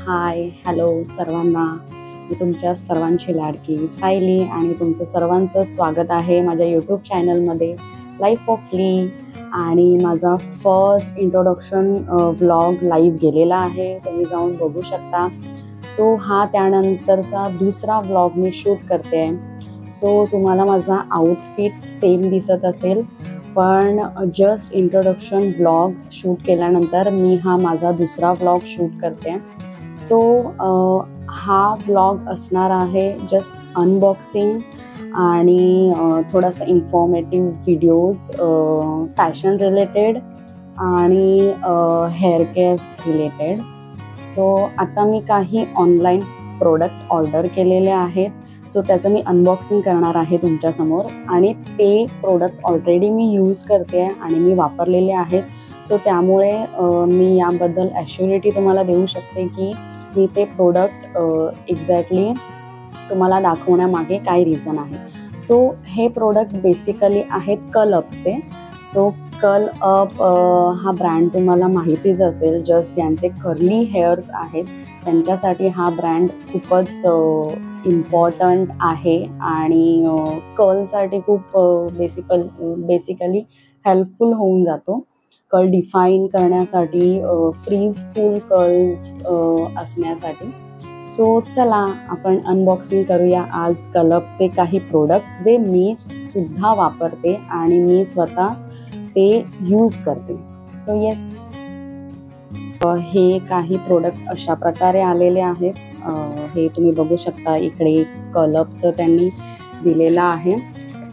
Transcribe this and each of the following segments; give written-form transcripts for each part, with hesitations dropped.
Hi hello सर्वांना, मी तुमच्या सर्वांची लाडकी सायली आणि तुमचं सर्वांचं स्वागत आहे माझ्या यूट्यूब चॅनलमध्ये लाईफ ऑफ ली. आणि माझा फर्स्ट इंट्रोडक्शन व्लॉग लाईव्ह गेलेला आहे, तुम्ही जाऊन बघू शकता. सो हा त्यानंतरचा दुसरा व्लॉग मी शूट करते आहे. सो तुम्हाला माझा आउटफिट सेम दिसत असेल, पण जस्ट इंट्रोडक्शन व्लॉग शूट केल्यानंतर मी हा माझा दुसरा व्लॉग शूट करते. सो हा व्लॉग असणार आहे जस्ट अनबॉक्सिंग आणि थोडासा इन्फॉर्मेटिव्ह व्हिडिओज, फॅशन रिलेटेड आणि हेअर केअर रिलेटेड. सो आता मी काही ऑनलाईन प्रोडक्ट ऑर्डर केलेले आहेत, सो त्याचं मी अनबॉक्सिंग करणार आहे तुमच्यासमोर. आणि ते प्रोडक्ट ऑलरेडी मी यूज करते आहे आणि मी वापरलेले आहेत. सो त्यामुळे मी याबद्दल ॲश्युरिटी तुम्हाला देऊ शकते की मी ते प्रोडक्ट एक्झॅक्टली तुम्हाला दाखवण्यामागे काय रिझन आहे. सो हे प्रोडक्ट बेसिकली आहेत कर्लअपचे. सो कर्लअप हा ब्रँड तुम्हाला माहितीच असेल. जस्ट ज्यांचे कर्ली हेअर्स आहेत त्यांच्यासाठी हा ब्रँड खूपच इम्पॉर्टंट आहे आणि कर्लसाठी खूप बेसिकली हेल्पफुल होऊन जातो. कर्ल डिफाईन करण्यासाठी, फ्रीज फुल कर्ल्स असण्यासाठी. सो चला आपण अनबॉक्सिंग करूया आज कर्लअपचे काही प्रोडक्ट्स जे मी सुद्धा वापरते आणि मी स्वतः ते यूज करते. सो येस, हे काही प्रोडक्ट्स अशा प्रकारे आलेले आहेत. हे तुम्ही बघू शकता, इकडे कर्लअपचं त्यांनी दिलेलं आहे.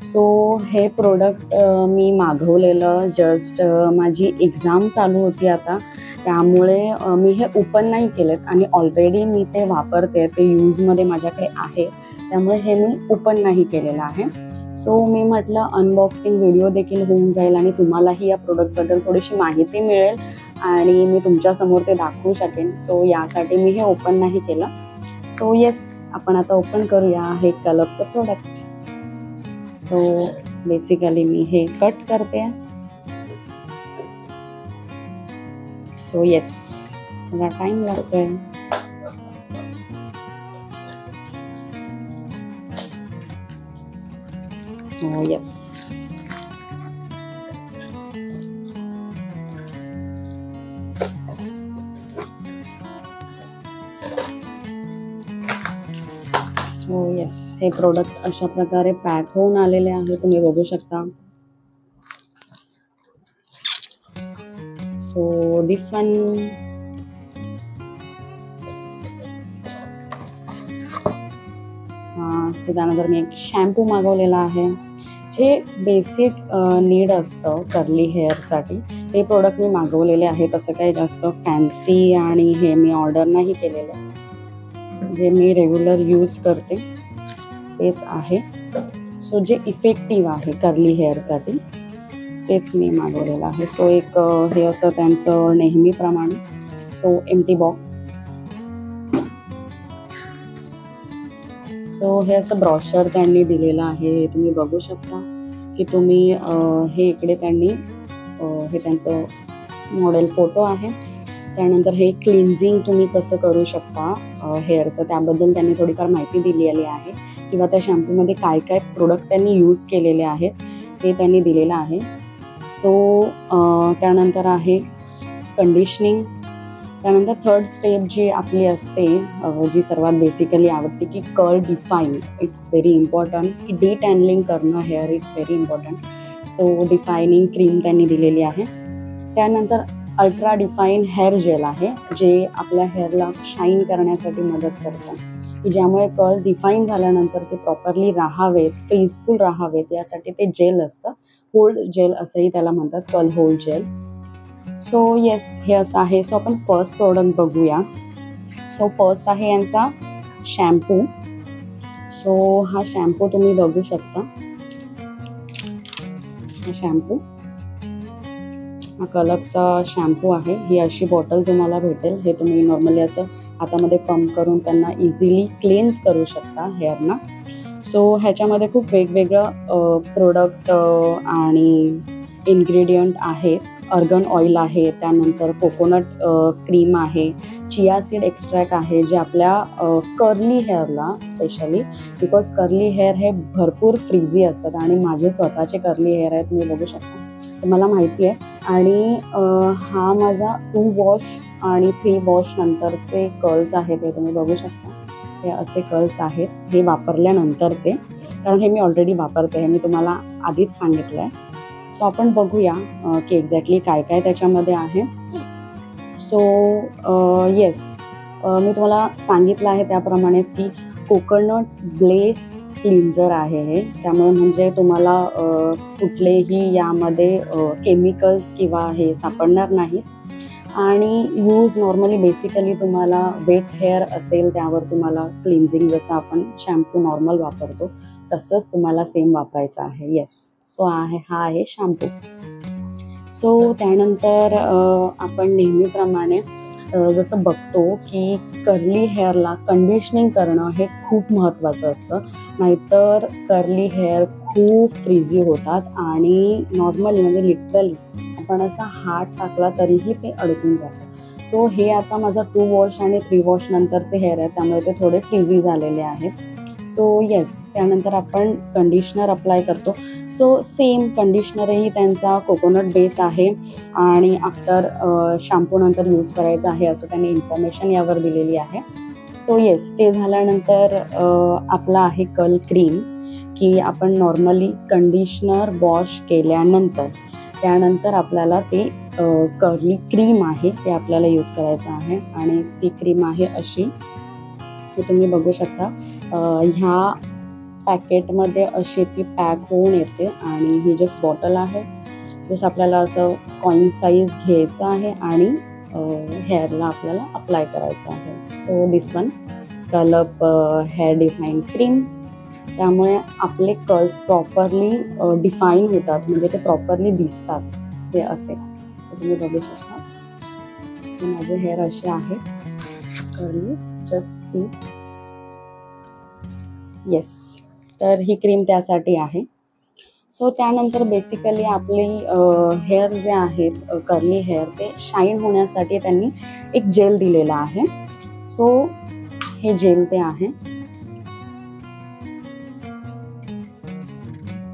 सो हे प्रोडक्ट मी मागवलेलं जस्ट माझी एक्झाम चालू होती आता, त्यामुळे मी हे ओपन नाही केलेत आणि ऑलरेडी मी ते वापरते, ते यूजमध्ये माझ्याकडे आहे, त्यामुळे हे मी ओपन नाही केलेलं आहे. सो मी म्हटलं अनबॉक्सिंग व्हिडिओ देखील होऊन जाईल आणि तुम्हालाही या प्रोडक्टबद्दल थोडीशी माहिती मिळेल आणि मी तुमच्यासमोर ते दाखवू शकेन. सो यासाठी मी हे ओपन नाही केलं. सो येस, आपण आता ओपन करूया हे कर्लअपचं प्रोडक्ट. सो बेसिकली मी हे कट करते. सो येस, थोडा टाईम लागतोय. सो येस, सो येस, हे प्रोडक्ट अशा प्रकारे पॅक होऊन आलेले आहे, तुम्ही बघू शकता. So this one. सो त्यानंतर मी एक शॅम्पू मागवलेला आहे, जे बेसिक नीड असतं कर्ली हेअरसाठी. ते प्रोडक्ट मी मागवलेले आहे, तसं काही जास्त फॅन्सी आणि हे मी ऑर्डर नाही केलेलं. जे मी रेग्युलर यूज करते तेच आहे. सो जे इफेक्टिव्ह आहे कर्ली हेअरसाठी तेच मी मागवलेलं आहे. सो एक हे असं त्यांचं नेहमीप्रमाणे. So empty box. सो हे असं ब्रॉशर त्यांनी दिलेलं आहे, हे तुम्ही बघू शकता की तुम्ही हे इकडे त्यांनी हे त्यांचं मॉडेल फोटो आहे. त्यानंतर हे क्लिन्झिंग तुम्ही कसं करू शकता हेअरचं, त्याबद्दल त्यांनी थोडीफार माहिती दिलेली आहे, किंवा त्या शॅम्पूमध्ये काय काय प्रोडक्ट त्यांनी यूज केलेले आहेत ते त्यांनी दिलेलं आहे. सो त्यानंतर आहे कंडिशनिंग. त्यानंतर थर्ड स्टेप जी आपली असते, जी सर्वात बेसिकली आवडते, की curl define. It's very important की डिटॅनलिंग करणं hair, it's very important. So defining cream त्यांनी दिलेली आहे. त्यानंतर अल्ट्रा डिफाईन हेअर जेल आहे, जे आपल्या हेअरला शाईन करण्यासाठी मदत करतं, की ज्यामुळे कर्ल डिफाईन झाल्यानंतर ते प्रॉपरली राहावेत, फ्रीजफुल राहावेत, यासाठी ते जेल असतं. होल्ड जेल असंही त्याला म्हणतात, curl hold gel. So yes, हे असं आहे. सो आपण फर्स्ट प्रोडक्ट बघूया. सो फर्स्ट आहे यांचा शॅम्पू. सो हा शॅम्पू तुम्ही बघू शकता. हा शॅम्पू, हा कर्लअपचा शॅम्पू आहे. ही अशी बॉटल तुम्हाला भेटेल. हे तुम्ही नॉर्मली असं हातामध्ये पंप करून त्यांना इझिली क्लेन्स करू शकता हेअरना. सो ह्याच्यामध्ये खूप वेगवेगळं प्रोडक्ट आणि इन्ग्रेडियंट आहेत. अर्गन ऑइल आहे, त्यानंतर कोकोनट क्रीम आहे, चिया सीड एक्स्ट्रॅक्ट आहे, जे आपल्या कर्ली हेअरला स्पेशली, बिकॉज कर्ली हेअर हे भरपूर फ्रीझी असतात आणि माझे स्वतःचे कर्ली हेअर आहे, तुम्ही बघू शकता, तर मला माहिती आहे. आणि हा माझा 2 वॉश आणि 3 वॉश नंतरचे कर्ल्स आहेत, ते तुम्ही बघू शकता. हे असे कर्ल्स आहेत, हे वापरल्यानंतरचे, कारण हे मी ऑलरेडी वापरते, हे मी तुम्हाला आधीच सांगितलं आहे. सो आपण बघूया की एक्झॅक्टली काय काय त्याच्यामध्ये आहे. सो येस, मी तुम्हाला सांगितलं आहे त्याप्रमाणेच की कोकोनट ब्लेस क्लिन्झर आहे हे, त्यामुळे म्हणजे तुम्हाला कुठलेही यामध्ये केमिकल्स किंवा हे सापडणार नाही. आणि यूज नॉर्मली बेसिकली तुम्हाला वेट हेअर असेल त्यावर तुम्हाला क्लिन्झिंग जसं आपण शॅम्पू नॉर्मल वापरतो तसंच तुम्हाला सेम वापरायचं आहे. येस, सो हा आहे शॅम्पू. सो त्यानंतर आपण नेहमीप्रमाणे जसं बघतो की कर्ली हेअरला कंडिशनिंग करणं हे खूप महत्त्वाचं असतं, नाहीतर कर्ली हेअर खूप फ्रीझी होतात आणि नॉर्मली म्हणजे लिटरली आपण असा हात टाकला तरीही ते अडकून जातात. सो हे आता माझा 2 वॉश आणि 3 वॉश नंतरचे हेअर आहेत, त्यामुळे ते थोडे फ्रीझी झालेले आहेत. सो येस, त्यानंतर आपण कंडिशनर अप्लाय करतो. सो सेम कंडिशनरही त्यांचा कोकोनट बेस आहे आणि आफ्टर शॅम्पूनंतर यूज करायचं आहे असं त्यांनी इन्फॉर्मेशन यावर दिलेली आहे. सो येस, ते झाल्यानंतर आपला आहे कर्ल क्रीम, की आपण नॉर्मली कंडिशनर वॉश केल्यानंतर त्यानंतर आपल्याला ते कर्ली क्रीम आहे ते आपल्याला यूज करायचं आहे. आणि ती क्रीम आहे अशी, हे तुम्ही बघू शकता. ह्या पॅकेटमध्ये अशी ती पॅक होऊन येते आणि ही जस्ट बॉटल आहे. जस्ट आपल्याला असं कॉईन साईज घ्यायचं आहे आणि हेअरला आपल्याला अप्लाय करायचं आहे. So this one curl up hair define cream, त्यामुळे आपले कर्ल्स प्रॉपरली डिफाईन होतात, म्हणजे ते प्रॉपरली दिसतात ते असे. तुम्ही बघू शकता माझे हेअर असे आहे कर्ली, जस्ट सी. येस, तर ही क्रीम त्यासाठी आहे. सो त्यानंतर बेसिकली आपले हेअर जे आहेत कर्ली हेअर ते शाईन होण्यासाठी त्यांनी एक जेल दिलेला आहे. सो हे जेल ते आहे,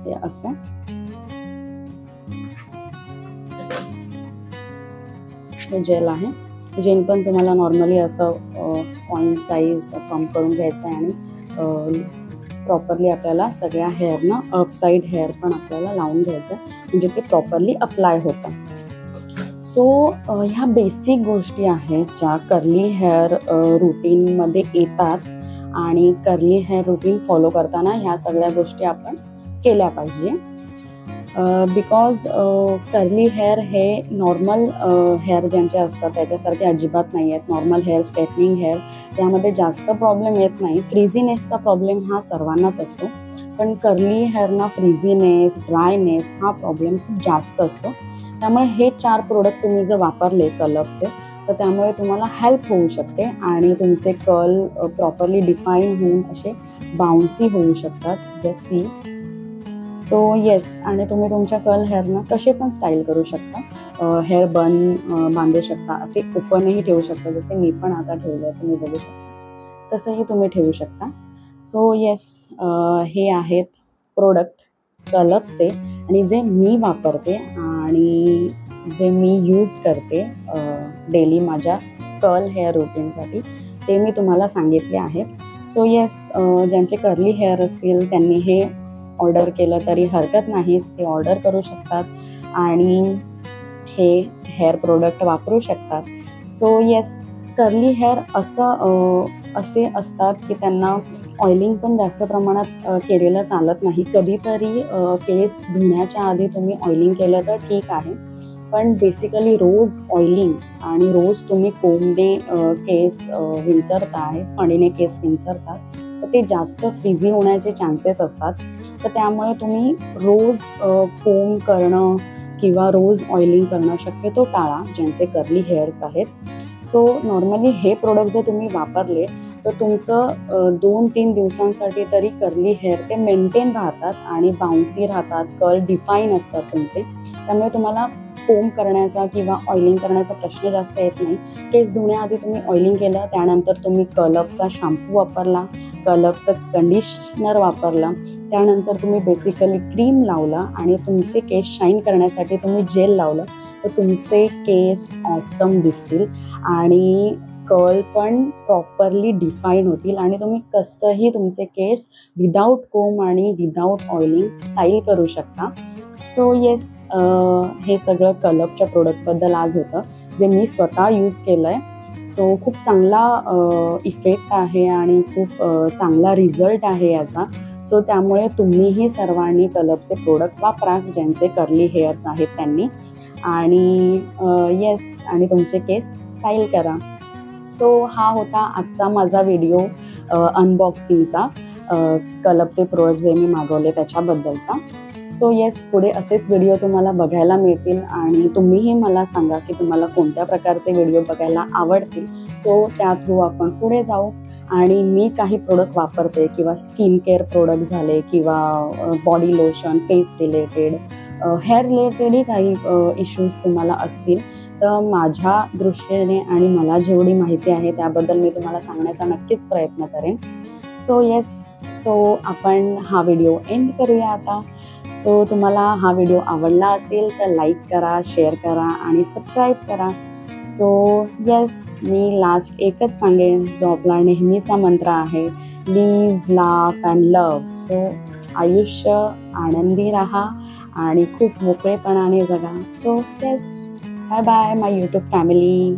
ते असं. हे जेल आहे, जेल पण तुम्हाला नॉर्मली असं कॉईन साईज पंप करून घ्यायचं आहे आणि प्रॉपरली आपल्याला सगळ्या हेअरना अपसाईड हेअर पण आपल्याला लावून घ्यायचं आहे, म्हणजे ते प्रॉपरली अप्लाय होतं. सो ह्या बेसिक गोष्टी आहेत ज्या कर्ली हेअर रुटीनमध्ये येतात आणि कर्ली हेअर रुटीन फॉलो करताना ह्या सगळ्या गोष्टी आपण केल्या पाहिजे. बिकॉज कर्ली हेअर हे नॉर्मल हेअर ज्यांचे असतात त्याच्यासारखे अजिबात नाही आहेत. नॉर्मल हेअर, स्ट्रेटनिंग हेअर त्यामध्ये जास्त प्रॉब्लेम येत नाही. फ्रीझीनेसचा प्रॉब्लेम हा सर्वांनाच असतो, पण कर्ली हेअरना फ्रीझीनेस, ड्रायनेस हा प्रॉब्लेम खूप जास्त असतो. त्यामुळे हे 4 प्रोडक्ट तुम्ही जर वापरले कलपचे तर त्यामुळे तुम्हाला हेल्प होऊ शकते आणि तुमचे कर्ल प्रॉपरली डिफाईन होऊन असे बाउन्सी होऊ शकतात. Just see. सो येस, आणि तुम्ही तुमच्या कर्ल हेअरना कसे पण स्टाईल करू शकता. हेअर बांधू शकता, असे ओपनही ठेवू शकता, जसे मी पण आता ठेवलं आहे तुम्ही बघू शकता, तसंही तुम्ही ठेवू शकता. सो येस, हे आहेत प्रोडक्ट कलपचे आणि जे मी वापरते आणि जे मी यूज करते डेली माझ्या कर्ल हेअर रुटीनसाठी, ते मी तुम्हाला सांगितले आहेत. सो येस, ज्यांचे कर्ली हेअर असतील त्यांनी हे ऑर्डर केलं तरी हरकत नाही, ते ऑर्डर करू शकतात आणि हे हेअर प्रोडक्ट वापरू शकतात. सो येस, कर्ली हेअर असे असतात की त्यांना ऑइलिंग पण जास्त प्रमाणात केलेलं चालत नाही. कधीतरी केस धुण्याच्या आधी तुम्ही ऑइलिंग केलं तर ठीक आहे, पण बेसिकली रोज ऑइलिंग आणि रोज तुम्ही कोंबने केस विंचरताय, फणीने केस विंचरतात तर ते जास्त फ्रीझी होण्याचे चान्सेस असतात. तर त्यामुळे तुम्ही रोज कोंब करणं किंवा रोज ऑइलिंग करणं शक्यतो टाळा ज्यांचे कर्ली हेअर्स आहेत. सो नॉर्मली हे प्रोडक्ट जर तुम्ही वापरले तर तुमचं 2-3 दिवसांसाठी तरी कर्ली हेअर ते मेंटेन राहतात आणि बाउन्सी राहतात, कर्ल डिफाईन असतात तुमचे. त्यामुळे तुम्हाला कोम करण्याचा किंवा ऑइलिंग करण्याचा प्रश्न जास्त येत नाही. केस धुण्याआधी तुम्ही ऑइलिंग केलं, त्यानंतर तुम्ही कर्लअपचा शॅम्पू वापरला, कर्लअपचं कंडिशनर वापरलं, त्यानंतर तुम्ही बेसिकली क्रीम लावलं आणि तुमचे केस शाईन करण्यासाठी तुम्ही जेल लावलं, तर तुमचे केस ऑसम दिसतील आणि कर्ल पण प्रॉपरली डिफाईन होतील आणि तुम्ही कसंही तुमचे केस विदाऊट कोम आणि विदाऊट ऑइलिंग स्टाईल करू शकता. सो येस, हे सगळं कर्लअपच्या प्रोडक्टबद्दल आज होतं, जे मी स्वतः यूज केलं आहे. सो खूप चांगला इफेक्ट आहे आणि खूप चांगला रिझल्ट आहे याचा. सो त्यामुळे तुम्हीही सर्वांनी कर्लअपचे प्रोडक्ट वापरा, ज्यांचे कर्ली हेअर्स आहेत त्यांनी, आणि येस, आणि तुमचे केस स्टाईल करा. सो हा होता आजचा माझा व्हिडिओ अनबॉक्सिंगचा, कर्लअपचे प्रोडक्ट जे मी मागवले त्याच्याबद्दलचा. सो येस, पुढे असेच व्हिडिओ तुम्हाला बघायला मिळतील आणि तुम्हीही मला सांगा की तुम्हाला कोणत्या प्रकारचे व्हिडिओ बघायला आवडतील. सो त्या थ्रू आपण पुढे जाऊ. आणि मी काही प्रोडक्ट वापरते किंवा स्किन केअर प्रोडक्ट झाले किंवा body lotion, face related, hair रिलेटेडही काही इश्यूज तुम्हाला असतील, तर माझ्या दृष्टीने आणि मला जेवढी माहिती आहे त्याबद्दल मी तुम्हाला सांगण्याचा नक्कीच प्रयत्न करेन. सो येस, सो आपण हा व्हिडिओ एंड करूया आता. सो तुम्हाला हा व्हिडिओ आवडला असेल तर लाईक करा, शेअर करा आणि सबस्क्राईब करा. सो येस, मी लास्ट एकच सांगेन, जो आपला नेहमीचा मंत्र आहे, live, laugh and love. So आयुष्य आनंदी राहा आणि खूप मोकळेपणाने जगा. So yes, bye bye my YouTube family.